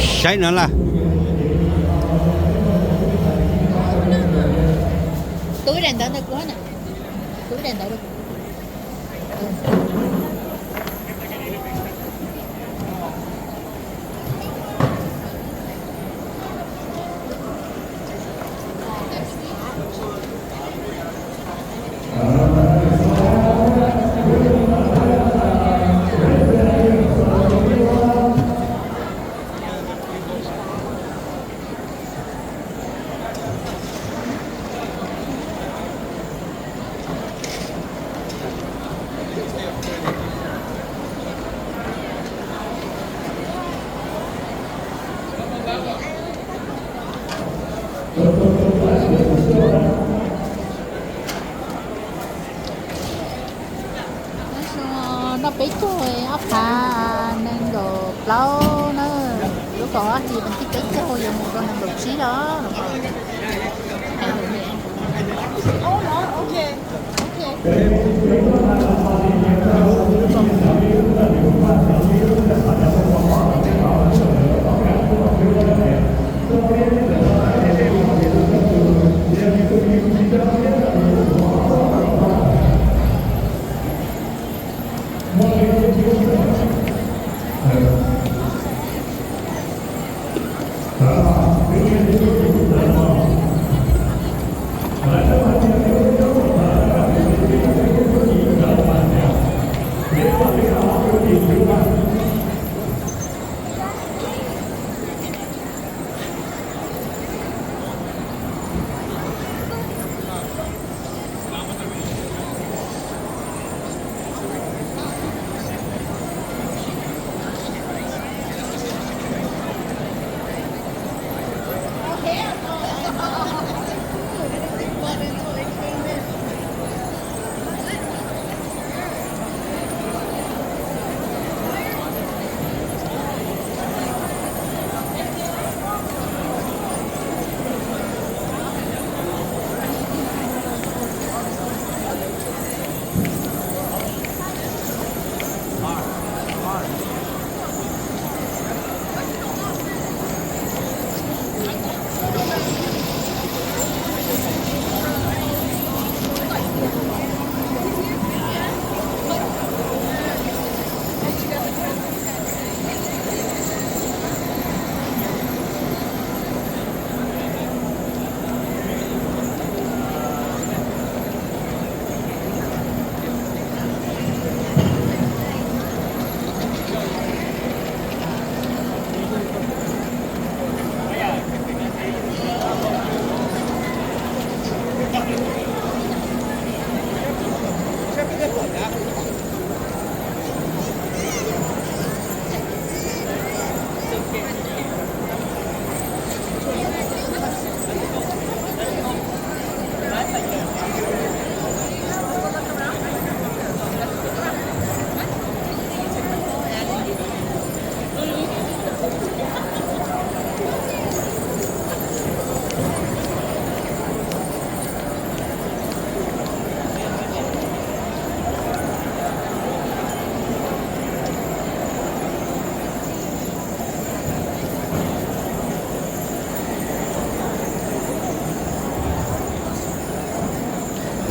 sai nữa là túi đèn đỡ được quá nè, túi đèn đỡ được. Nó bị chui ốc thà nên đồ lâu nữa lúc đó thì mình chỉ bị chui vô một con đục xí đó được rồi. Oh no, okay. Okay.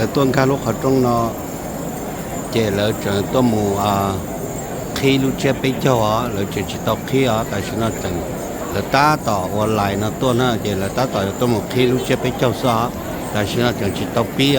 là tuân ca lúc họ trong nó chế lỡ trở tôi mù khi lúc chế bây giờ lỡ chế chỉ tao khi tại sao nó từng là ta tỏ online nó tuân á chế là ta tỏ tôi mù khi lúc chế bây giờ sao tại sao nó chỉ tao bí